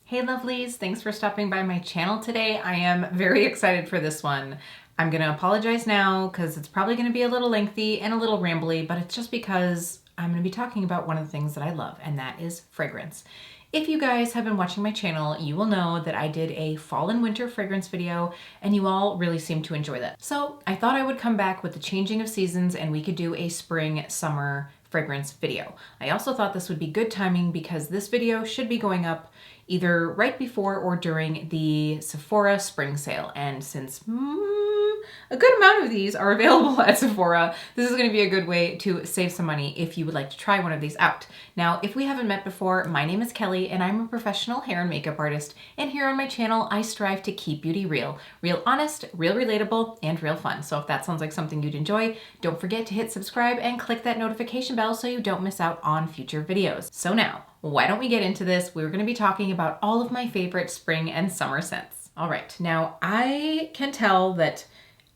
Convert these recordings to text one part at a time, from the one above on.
Hey lovelies, thanks for stopping by my channel today. I am very excited for this one. I'm gonna apologize now because it's probably gonna be a little lengthy and a little rambly, but it's just because I'm gonna be talking about one of the things that I love, and that is fragrance. If you guys have been watching my channel, you will know that I did a fall and winter fragrance video and you all really seem to enjoy that. So I thought I would come back with the changing of seasons and we could do a spring, summer fragrance video. I also thought this would be good timing because this video should be going up either right before or during the Sephora spring sale. And since a good amount of these are available at Sephora, this is going to be a good way to save some money if you would like to try one of these out. Now, if we haven't met before, my name is Kelly and I'm a professional hair and makeup artist. And here on my channel, I strive to keep beauty real. Real honest, real relatable, and real fun. So if that sounds like something you'd enjoy, don't forget to hit subscribe and click that notification bell so you don't miss out on future videos. So now, why don't we get into this? We're going to be talking about all of my favorite spring and summer scents. All right, now I can tell that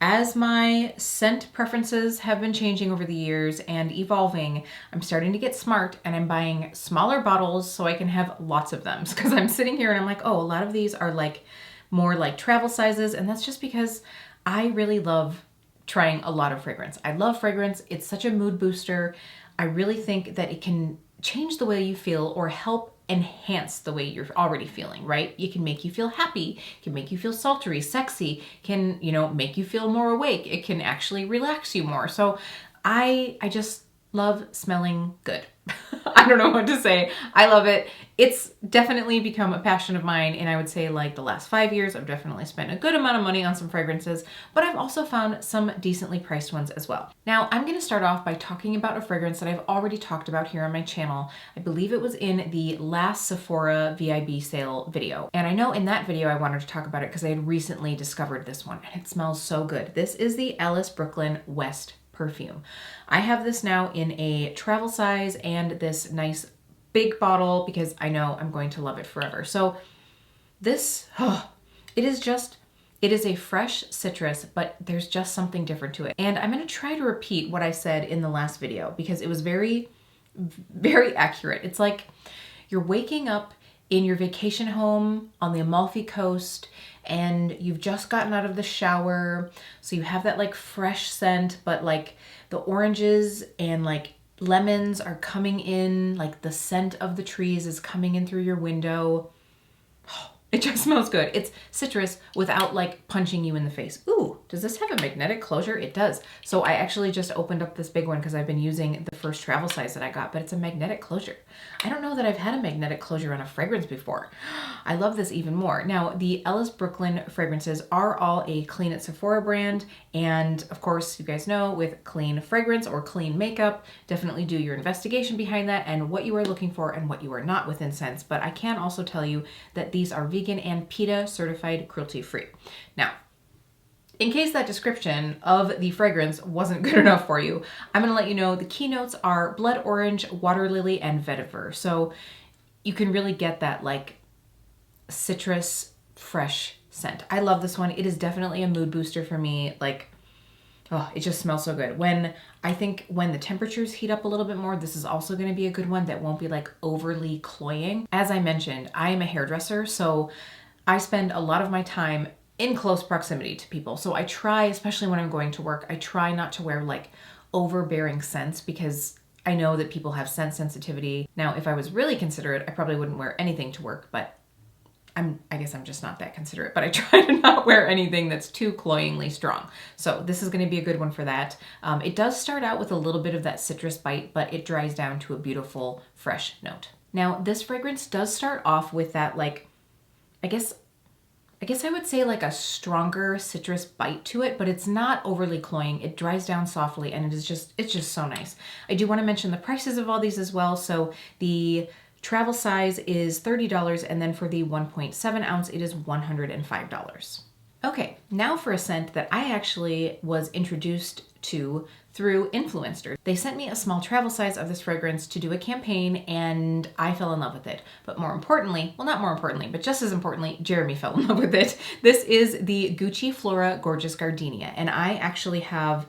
as my scent preferences have been changing over the years and evolving, I'm starting to get smart and I'm buying smaller bottles so I can have lots of them. Because I'm sitting here and I'm like, oh, a lot of these are like more like travel sizes, and that's just because I really love trying a lot of fragrance. I love fragrance. It's such a mood booster. I really think that it can change the way you feel or help enhance the way you're already feeling, right? It can make you feel happy, it can make you feel sultry, sexy, can, make you feel more awake. It can actually relax you more. So I just love smelling good. I don't know what to say. I love it. It's definitely become a passion of mine, and I would say like the last 5 years, I've definitely spent a good amount of money on some fragrances, but I've also found some decently priced ones as well. Now, I'm going to start off by talking about a fragrance that I've already talked about here on my channel. I believe it was in the last Sephora VIB sale video, and I know in that video I wanted to talk about it because I had recently discovered this one, and it smells so good. This is the Alice Brooklyn West perfume. I have this now in a travel size and this nice big bottle because I know I'm going to love it forever. So this, it is a fresh citrus, but there's just something different to it. And I'm going to try to repeat what I said in the last video because it was very, very accurate. It's like you're waking up in your vacation home on the Amalfi Coast and you've just gotten out of the shower. So you have that like fresh scent, but like the oranges and like lemons are coming in, like the scent of the trees is coming in through your window. It just smells good. It's citrus without like punching you in the face. Ooh, does this have a magnetic closure? It does. So I actually just opened up this big one because I've been using the first travel size that I got, but it's a magnetic closure. I don't know that I've had a magnetic closure on a fragrance before. I love this even more. Now, the Alice Brooklyn fragrances are all a Clean at Sephora brand. And of course, you guys know with clean fragrance or clean makeup, definitely do your investigation behind that and what you are looking for and what you are not within scents. But I can also tell you that these are vegan and PETA certified cruelty-free. Now, in case that description of the fragrance wasn't good enough for you, I'm going to let you know the keynotes are blood orange, water lily, and vetiver. So you can really get that like citrus fresh scent. I love this one. It is definitely a mood booster for me. Like, oh, it just smells so good. I think when the temperatures heat up a little bit more, this is also going to be a good one that won't be like overly cloying. As I mentioned, I am a hairdresser, so I spend a lot of my time in close proximity to people. So I try, especially when I'm going to work, I try not to wear like overbearing scents because I know that people have scent sensitivity. Now, if I was really considerate, I probably wouldn't wear anything to work, but I guess I'm just not that considerate, but I try to not wear anything that's too cloyingly strong. So this is going to be a good one for that. It does start out with a little bit of that citrus bite, but it dries down to a beautiful fresh note. Now, this fragrance does start off with that like, I guess I would say like a stronger citrus bite to it, but it's not overly cloying. It dries down softly and it's just so nice. I do want to mention the prices of all these as well. So the travel size is $30, and then for the 1.7 ounce, it is $105. Okay, now for a scent that I actually was introduced to through influencers. They sent me a small travel size of this fragrance to do a campaign, and I fell in love with it. But more importantly, well, not more importantly, but just as importantly, Jeremy fell in love with it. This is the Gucci Flora Gorgeous Gardenia, and I actually have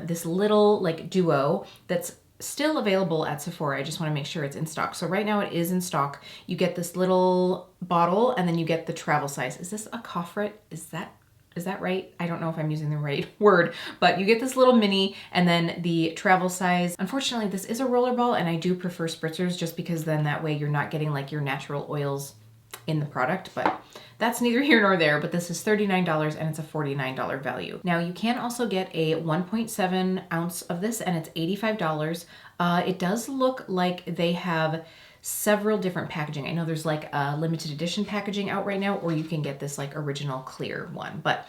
this little like duo that's still available at Sephora. I just want to make sure it's in stock. So right now it is in stock. You get this little bottle and then you get the travel size. Is this a coffret? Is that right? I don't know if I'm using the right word, but you get this little mini and then the travel size. Unfortunately, this is a rollerball and I do prefer spritzers just because then that way you're not getting like your natural oils in the product, but that's neither here nor there. But this is $39 and it's a $49 value. Now you can also get a 1.7 ounce of this and it's $85. It does look like they have several different packaging. I know there's like a limited edition packaging out right now, or you can get this like original clear one. But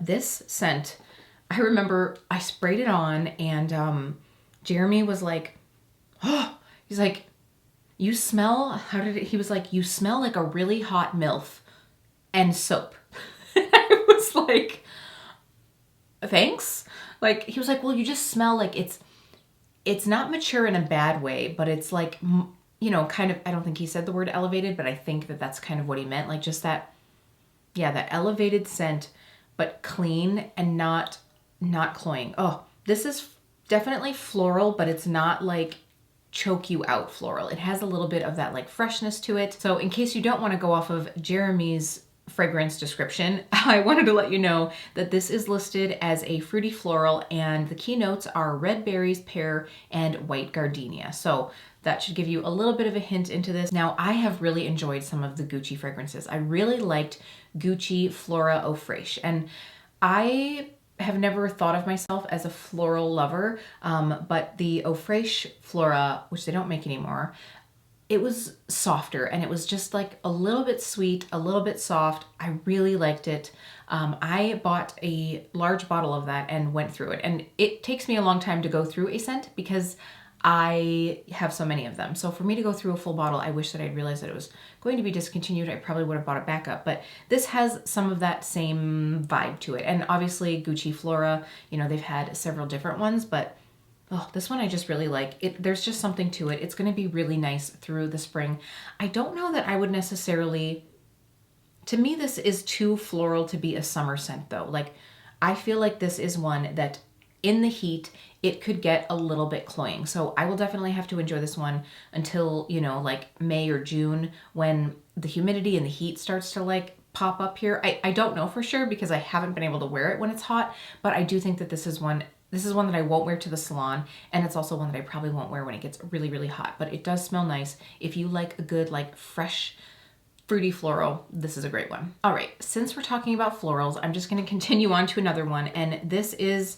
this scent, I remember I sprayed it on and Jeremy was like, oh, he's like, you smell, he was like, you smell like a really hot MILF and soap. I was like, thanks. Like, he was like, well, you just smell like it's not mature in a bad way, but it's like, you know, kind of, I don't think he said the word elevated, but I think that that's kind of what he meant. Like just that, yeah, that elevated scent, but clean and not cloying. Oh, this is definitely floral, but it's not like choke you out floral. It has a little bit of that like freshness to it. So in case you don't want to go off of Jeremy's fragrance description, I wanted to let you know that this is listed as a fruity floral and the keynotes are red berries, pear, and white gardenia. So that should give you a little bit of a hint into this. Now, I have really enjoyed some of the Gucci fragrances. I really liked Gucci Flora Eau Fraiche, and I have never thought of myself as a floral lover, but the Eau Fraiche Flora, which they don't make anymore, it was softer and it was just like a little bit sweet, a little bit soft. I really liked it. I bought a large bottle of that and went through it. And it takes me a long time to go through a scent because I have so many of them. So for me to go through a full bottle, I wish that I'd realized that it was going to be discontinued. I probably would have bought it back up, but this has some of that same vibe to it. And obviously Gucci Flora, you know, they've had several different ones, but oh, this one I just really like. There's just something to it. It's going to be really nice through the spring. I don't know that I would necessarily, to me, this is too floral to be a summer scent though. Like, I feel like this is one that in the heat, it could get a little bit cloying. So I will definitely have to enjoy this one until, you know, like May or June when the humidity and the heat starts to like pop up here. I don't know for sure because I haven't been able to wear it when it's hot, but I do think that this is one that I won't wear to the salon, and it's also one that I probably won't wear when it gets really, really hot, but it does smell nice. If you like a good, like fresh, fruity floral, this is a great one. All right, since we're talking about florals, I'm just gonna continue on to another one, and this is,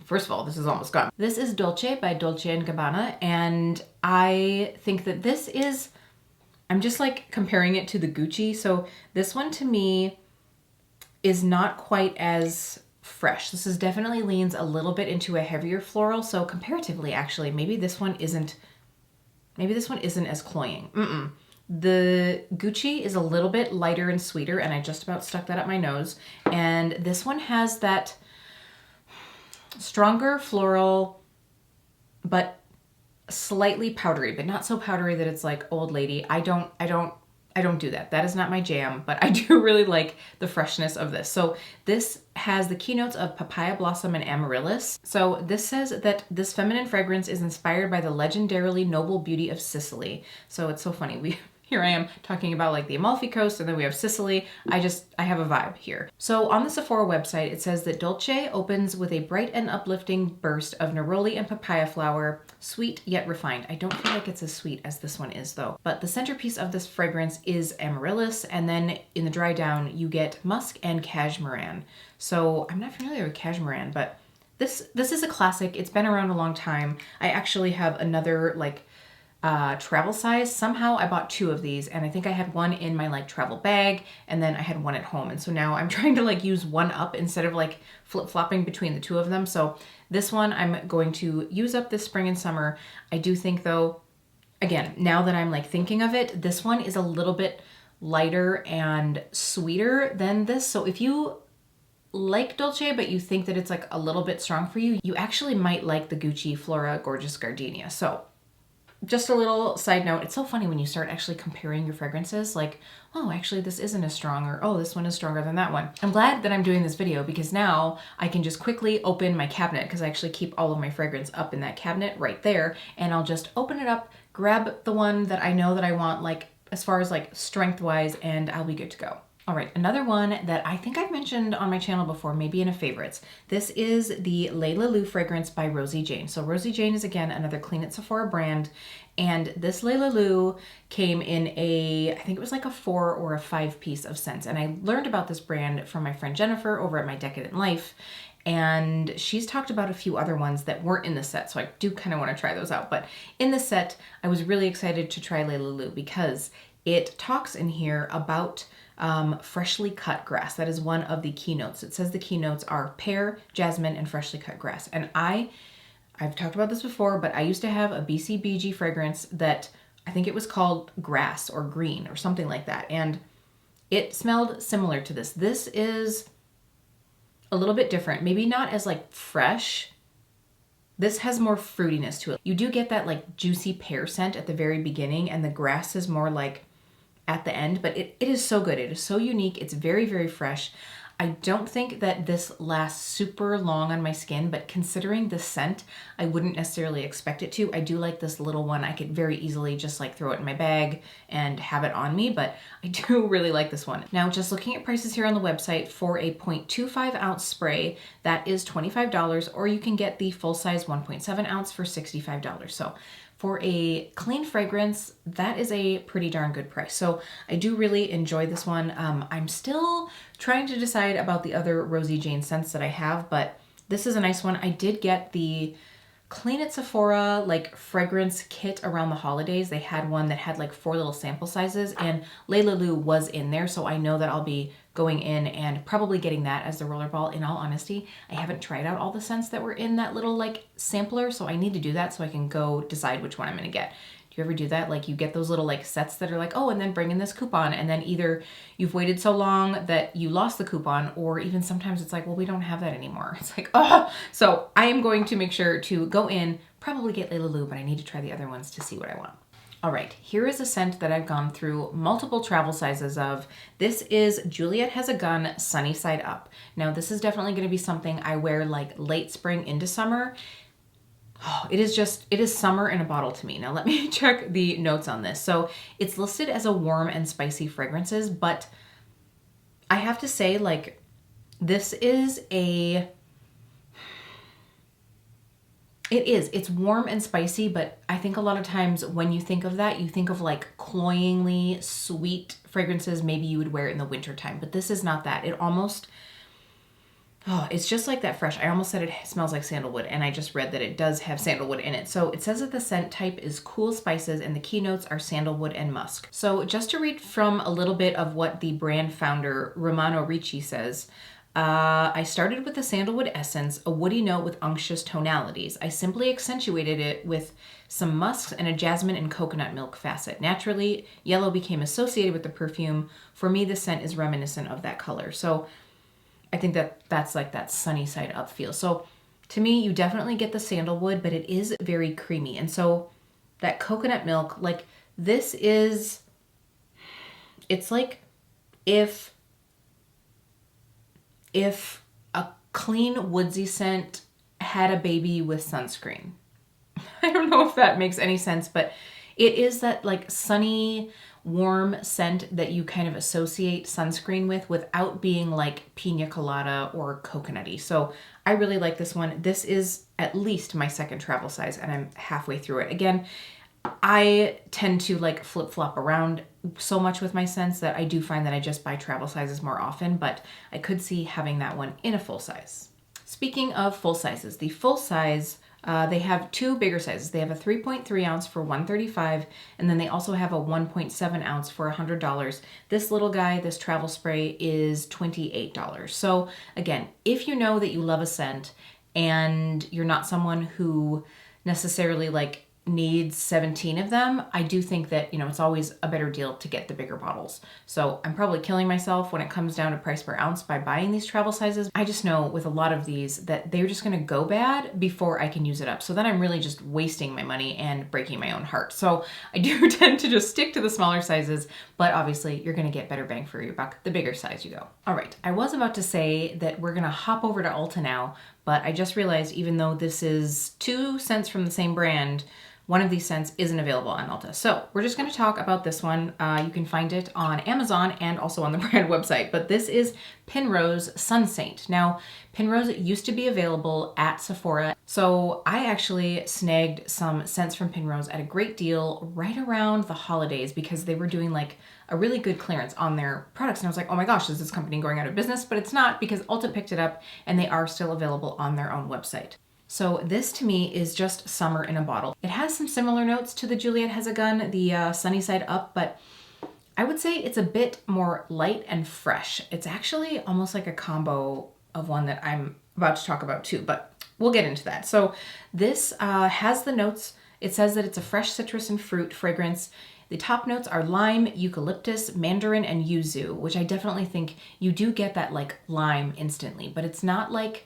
first of all, this is almost gone. This is Dolce by Dolce & Gabbana, and I think that this is, I'm just like comparing it to the Gucci, so this one to me is not quite as fresh. This is definitely leans a little bit into a heavier floral, so comparatively, actually, maybe this one isn't as cloying. The Gucci is a little bit lighter and sweeter, and I just about stuck that up my nose, and this one has that stronger floral, but slightly powdery, but not so powdery that it's like old lady. I don't do that. That is not my jam, but I do really like the freshness of this. So this has the keynotes of papaya blossom and amaryllis. So this says that this feminine fragrance is inspired by the legendarily noble beauty of Sicily. So it's so funny. Here I am talking about like the Amalfi Coast, and then we have Sicily. I have a vibe here. So on the Sephora website, it says that Dolce opens with a bright and uplifting burst of neroli and papaya flower, sweet yet refined. I don't feel like it's as sweet as this one is though. But the centerpiece of this fragrance is amaryllis, and then in the dry down, you get musk and cashmeran. So I'm not familiar with cashmeran, but this is a classic. It's been around a long time. I actually have another like travel size. Somehow I bought two of these, and I think I had one in my like travel bag, and then I had one at home. And so now I'm trying to like use one up instead of like flip-flopping between the two of them. So this one I'm going to use up this spring and summer. I do think though, again, now that I'm like thinking of it, this one is a little bit lighter and sweeter than this. So if you like Dolce, but you think that it's like a little bit strong for you, you actually might like the Gucci Flora Gorgeous Gardenia. So just a little side note, it's so funny when you start actually comparing your fragrances, like, oh, actually this isn't as strong, or oh, this one is stronger than that one. I'm glad that I'm doing this video because now I can just quickly open my cabinet, because I actually keep all of my fragrance up in that cabinet right there, and I'll just open it up, grab the one that I know that I want, like as far as like strength wise, and I'll be good to go. All right, another one that I think I've mentioned on my channel before, maybe in a favorites. This is the Laila fragrance by Rosie Jane. So Rosie Jane is, again, another Clean at Sephora brand. And this Laila came in a, I think it was like a 4 or a 5 piece of scents. And I learned about this brand from my friend Jennifer over at My Decadent Life. And she's talked about a few other ones that weren't in the set, so I do kind of want to try those out. But in the set, I was really excited to try Laila because it talks in here about freshly cut grass. That is one of the keynotes. It says the keynotes are pear, jasmine, and freshly cut grass. And I've talked about this before, but I used to have a BCBG fragrance that I think it was called grass or green or something like that. And it smelled similar to this. This is a little bit different, maybe not as like fresh. This has more fruitiness to it. You do get that like juicy pear scent at the very beginning, and the grass is more like at the end, but it is so good. It is so unique. It's very, very fresh. I don't think that this lasts super long on my skin, but considering the scent, I wouldn't necessarily expect it to. I do like this little one. I could very easily just like throw it in my bag and have it on me, but I do really like this one. Now, just looking at prices here on the website, for a 0.25 ounce spray, that is $25, or you can get the full size 1.7 ounce for $65. So for a clean fragrance, that is a pretty darn good price. So I do really enjoy this one. I'm still trying to decide about the other Rosie Jane scents that I have, but this is a nice one. I did get the Clean at Sephora like fragrance kit around the holidays. They had one that had like 4 little sample sizes, and Laila was in there, so I know that I'll be going in and probably getting that as the rollerball. In all honesty, I haven't tried out all the scents that were in that little like sampler, so I need to do that so I can go decide which one I'm gonna get. Do you ever do that? Like you get those little like sets that are like, oh, and then bring in this coupon, and then either you've waited so long that you lost the coupon, or even sometimes it's like, well, we don't have that anymore. It's like, oh, so I am going to make sure to go in, probably get Laila, but I need to try the other ones to see what I want. All right, here is a scent that I've gone through multiple travel sizes of. This is Juliet Has a Gun Sunny Side Up. Now this is definitely going to be something I wear like late spring into summer. Oh, it is summer in a bottle to me. Now let me check the notes on this. So it's listed as a warm and spicy fragrances, but I have to say, like, it's warm and spicy, but I think a lot of times when you think of that, you think of like cloyingly sweet fragrances maybe you would wear in the wintertime, but this is not that. It almost, oh, it's just like that fresh. I almost said it smells like sandalwood, and I just read that it does have sandalwood in it. So it says that the scent type is cool spices, and the keynotes are sandalwood and musk. So just to read from a little bit of what the brand founder, Romano Ricci, says, I started with the Sandalwood Essence, a woody note with unctuous tonalities. I simply accentuated it with some musks and a jasmine and coconut milk facet. Naturally, yellow became associated with the perfume. For me, the scent is reminiscent of that color. So I think that that's like that sunny side up feel. So to me, you definitely get the sandalwood, but it is very creamy. And so that coconut milk, like this is, it's like if a clean woodsy scent had a baby with sunscreen. I don't know if that makes any sense, but it is that like sunny, warm scent that you kind of associate sunscreen with without being like pina colada or coconutty. So I really like this one. This is at least my second travel size, and I'm halfway through it. Again, I tend to like flip-flop around so much with my scents that I do find that I just buy travel sizes more often, but I could see having that one in a full size. Speaking of full sizes, the full size, they have 2 bigger sizes. They have a 3.3 ounce for $135, and then they also have a 1.7 ounce for $100. This little guy, this travel spray, is $28. So again, if you know that you love a scent and you're not someone who necessarily like needs 17 of them, I do think that, you know, it's always a better deal to get the bigger bottles. So I'm probably killing myself when it comes down to price per ounce by buying these travel sizes. I just know with a lot of these that they're just gonna go bad before I can use it up. So then I'm really just wasting my money and breaking my own heart. So I do tend to just stick to the smaller sizes, but obviously you're gonna get better bang for your buck the bigger size you go. All right, I was about to say that we're gonna hop over to Ulta now, but I just realized even though this is 2 scents from the same brand, one of these scents isn't available on Ulta. So we're just gonna talk about this one. You can find it on Amazon and also on the brand website, but this is Penrose Sun Saint. Now, Penrose used to be available at Sephora. So I actually snagged some scents from Penrose at a great deal right around the holidays because they were doing like a really good clearance on their products. And I was like, oh my gosh, is this company going out of business? But it's not because Ulta picked it up and they are still available on their own website. So this to me is just summer in a bottle. It has some similar notes to the Juliet Has a Gun, the Sunny Side Up, but I would say it's a bit more light and fresh. It's actually almost like a combo of one that I'm about to talk about too, but we'll get into that. So this has the notes. It says that it's a fresh citrus and fruit fragrance. The top notes are lime, eucalyptus, mandarin, and yuzu, which I definitely think you do get that like lime instantly, but it's not like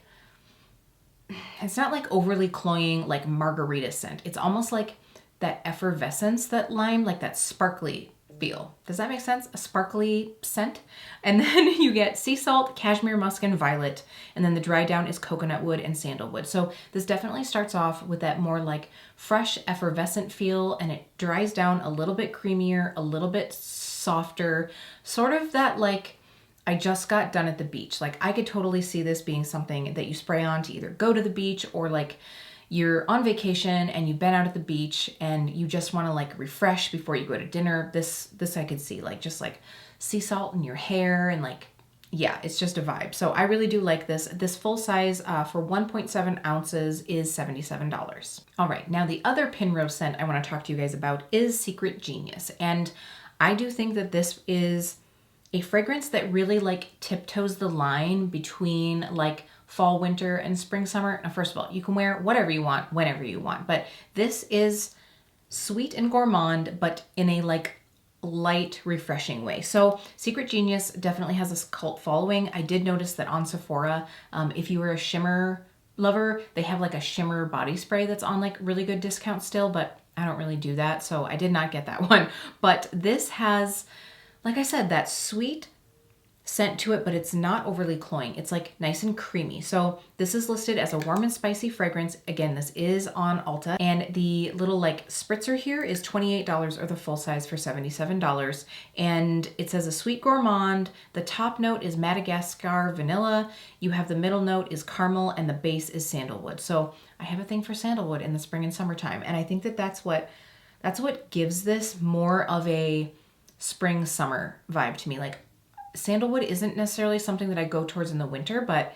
overly cloying like margarita scent. It's almost like that effervescence that lime, like that sparkly feel. Does that make sense? A sparkly scent. And then you get sea salt, cashmere musk, and violet. And then the dry down is coconut wood and sandalwood. So this definitely starts off with that more like fresh effervescent feel, and it dries down a little bit creamier, a little bit softer, sort of that like I just got done at the beach. Like I could totally see this being something that you spray on to either go to the beach or like you're on vacation and you've been out at the beach and you just want to like refresh before you go to dinner. This I could see like just like sea salt in your hair and like, yeah, it's just a vibe. So I really do like this. This full size for 1.7 ounces is $77. All right, now the other Penrose scent I want to talk to you guys about is Secret Genius. And I do think that this is a fragrance that really like tiptoes the line between like fall, winter, and spring, summer. Now, first of all, you can wear whatever you want, whenever you want, but this is sweet and gourmand, but in a like light, refreshing way. So Secret Genius definitely has this cult following. I did notice that on Sephora, if you were a shimmer lover, they have like a shimmer body spray that's on like really good discount still, but I don't really do that, so I did not get that one. But this has, like I said, that sweet scent to it, but it's not overly cloying. It's like nice and creamy. So this is listed as a warm and spicy fragrance. Again, this is on Ulta, and the little like spritzer here is $28 or the full size for $77. And it says a sweet gourmand. The top note is Madagascar vanilla. You have the middle note is caramel and the base is sandalwood. So I have a thing for sandalwood in the spring and summertime. And I think that that's what gives this more of a spring summer vibe to me. Like sandalwood isn't necessarily something that I go towards in the winter, but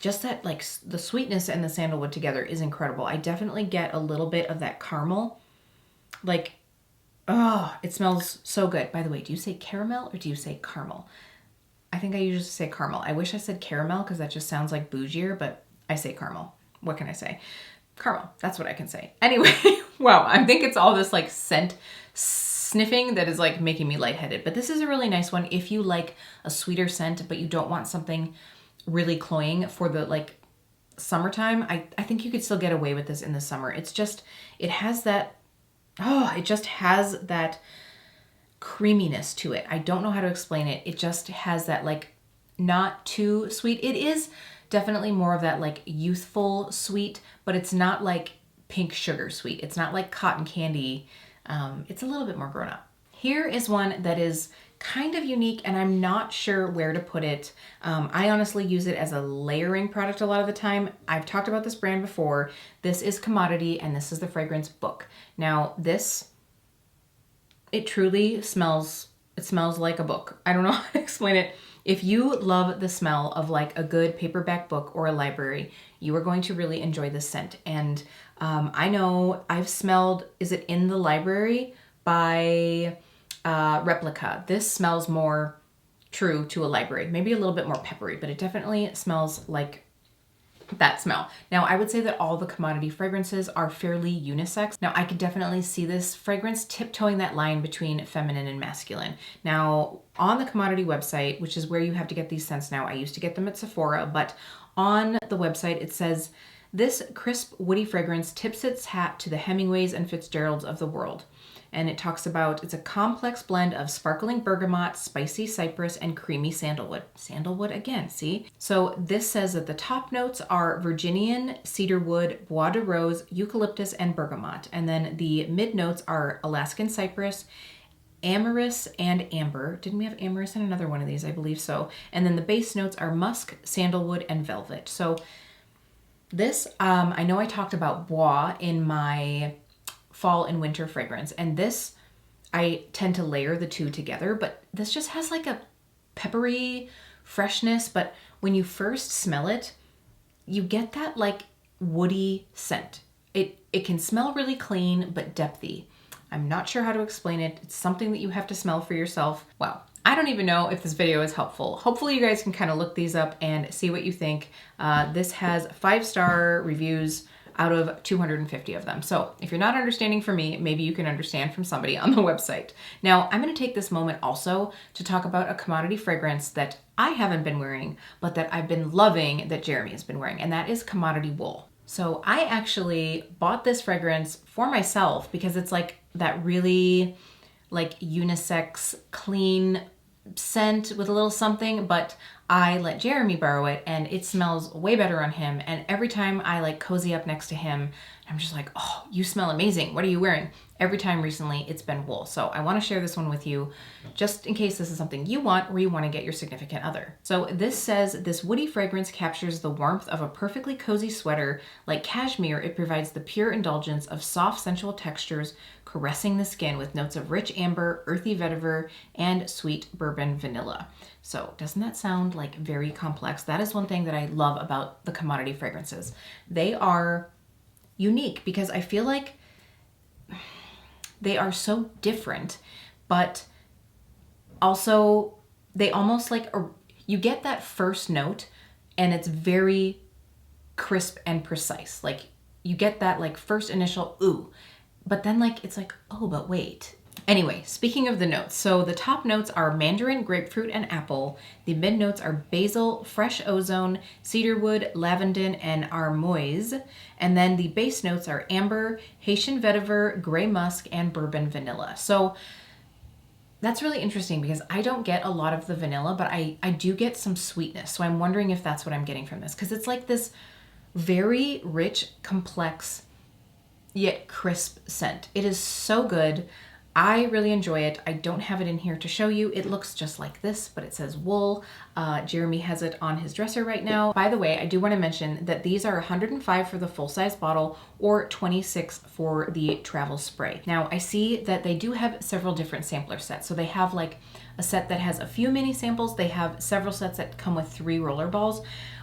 just that like the sweetness and the sandalwood together is incredible. I definitely get a little bit of that caramel. Like, oh, it smells so good. By the way, do you say caramel or do you say caramel? I think I usually say caramel. I wish I said caramel because that just sounds like bougier, but I say caramel. What can I say? Caramel. That's what I can say. Anyway, wow, I think it's all this like scent sniffing that is like making me lightheaded, but this is a really nice one if you like a sweeter scent but you don't want something really cloying for the like summertime. I think you could still get away with this in the summer. It's just, it has that, oh, it just has that creaminess to it. I don't know how to explain it. It just has that like not too sweet. It is definitely more of that like youthful sweet, but it's not like pink sugar sweet. It's not like cotton candy. It's a little bit more grown up. Here is one that is kind of unique and I'm not sure where to put it. I honestly use it as a layering product a lot of the time. I've talked about this brand before. This is Commodity and this is the fragrance Book. Now this, it truly smells, it smells like a book. I don't know how to explain it. If you love the smell of like a good paperback book or a library, you are going to really enjoy this scent. And I know I've smelled, is it In the Library by Replica. This smells more true to a library, maybe a little bit more peppery, but it definitely smells like that smell. Now, I would say that all the commodity fragrances are fairly unisex. Now, I could definitely see this fragrance tiptoeing that line between feminine and masculine. Now, on the commodity website, which is where you have to get these scents now, I used to get them at Sephora, but on the website it says, this crisp, woody fragrance tips its hat to the Hemingways and Fitzgeralds of the world. And it talks about, it's a complex blend of sparkling bergamot, spicy cypress, and creamy sandalwood. Sandalwood again, see? So this says that the top notes are Virginian, cedarwood, bois de rose, eucalyptus, and bergamot. And then the mid notes are Alaskan cypress, amyris, and amber. Didn't we have amyris in another one of these? I believe so. And then the base notes are musk, sandalwood, and velvet. So this, I know I talked about bois in my fall and winter fragrance, and this, I tend to layer the two together, but this just has like a peppery freshness, but when you first smell it, you get that like woody scent. It can smell really clean, but depthy. I'm not sure how to explain it. It's something that you have to smell for yourself. Wow. I don't even know if this video is helpful. Hopefully you guys can kind of look these up and see what you think. This has 5-star reviews out of 250 of them. So if you're not understanding from me, maybe you can understand from somebody on the website. Now, I'm gonna take this moment also to talk about a commodity fragrance that I haven't been wearing, but that I've been loving that Jeremy has been wearing, and that is commodity wool. So I actually bought this fragrance for myself because it's like that really like unisex, clean scent with a little something, but I let Jeremy borrow it and it smells way better on him. And every time I like cozy up next to him, I'm just like, oh, you smell amazing. What are you wearing? Every time recently it's been wool. So I want to share this one with you just in case this is something you want or you want to get your significant other. So this says, this woody fragrance captures the warmth of a perfectly cozy sweater. Like cashmere, it provides the pure indulgence of soft, sensual textures, caressing the skin with notes of rich amber, earthy vetiver, and sweet bourbon vanilla. So doesn't that sound like very complex? That is one thing that I love about the commodity fragrances. They are unique because I feel like they are so different, but also they almost like, you get that first note and it's very crisp and precise. Like you get that like first initial ooh, but then like, it's like, oh, but wait. Anyway, speaking of the notes, so the top notes are mandarin, grapefruit, and apple. The mid notes are basil, fresh ozone, cedarwood, lavender, and armoise. And then the base notes are amber, Haitian vetiver, gray musk, and bourbon vanilla. So that's really interesting because I don't get a lot of the vanilla, but I do get some sweetness. So I'm wondering if that's what I'm getting from this, because it's like this very rich, complex, yet crisp scent. It is so good. I really enjoy it. I don't have it in here to show you. It looks just like this, but it says wool. Jeremy has it on his dresser right now. By the way, I do want to mention that these are $105 for the full-size bottle or $26 for the travel spray. Now, I see that they do have several different sampler sets. So they have like a set that has a few mini samples. They have several sets that come with 3 roller balls.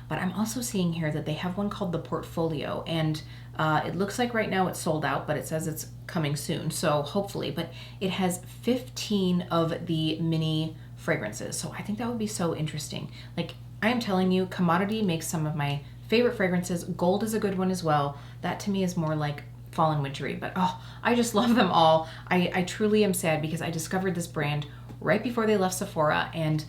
But I'm also seeing here that they have one called the Portfolio, and it looks like right now it's sold out, but it says it's coming soon, so hopefully. But it has 15 of the mini fragrances, so I think that would be so interesting. Like, I am telling you, commodity makes some of my favorite fragrances. Gold is a good one as well. That to me is more like fall and wintry, but oh, I just love them all. I truly am sad because I discovered this brand right before they left Sephora, and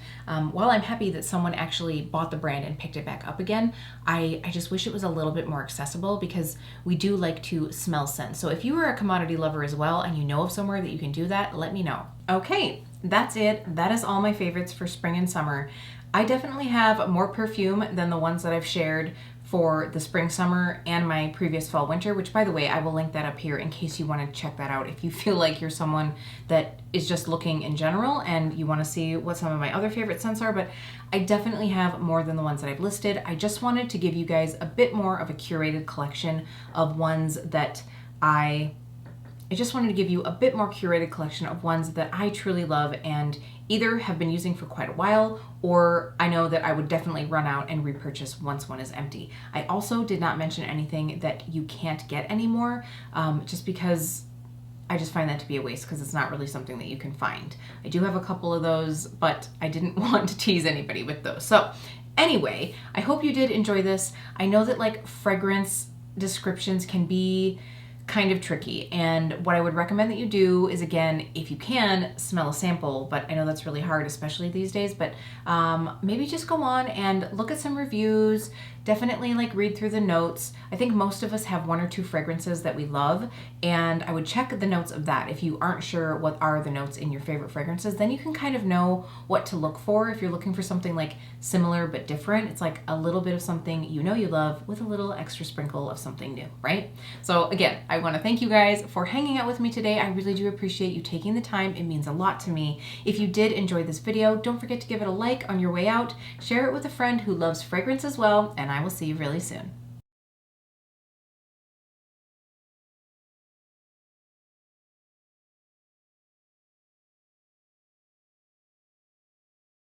while I'm happy that someone actually bought the brand and picked it back up again, I just wish it was a little bit more accessible because we do like to smell scents. So if you are a commodity lover as well and you know of somewhere that you can do that, let me know. Okay, that's it. That is all my favorites for spring and summer. I definitely have more perfume than the ones that I've shared for the spring, summer, and my previous fall, winter, which by the way, I will link that up here in case you want to check that out. If you feel like you're someone that is just looking in general and you want to see what some of my other favorite scents are, but I definitely have more than the ones that I've listed. I just wanted to give you guys a bit more of a curated collection of ones that I just wanted to give you a bit more curated collection of ones that I truly love and either have been using for quite a while, or I know that I would definitely run out and repurchase once one is empty. I also did not mention anything that you can't get anymore, just because I just find that to be a waste because it's not really something that you can find. I do have a couple of those, but I didn't want to tease anybody with those. So Anyway, I hope you did enjoy this. I know that like fragrance descriptions can be kind of tricky, and what I would recommend that you do is, again, if you can, smell a sample, but I know that's really hard, especially these days, but maybe just go on and look at some reviews, definitely like read through the notes. I think most of us have 1 or 2 fragrances that we love, and I would check the notes of that. If you aren't sure what are the notes in your favorite fragrances, then you can kind of know what to look for. If you're looking for something like similar but different, it's like a little bit of something you know you love with a little extra sprinkle of something new, right? So again, I want to thank you guys for hanging out with me today. I really do appreciate you taking the time. It means a lot to me. If you did enjoy this video, don't forget to give it a like on your way out, share it with a friend who loves fragrance as well, and I will see you really soon.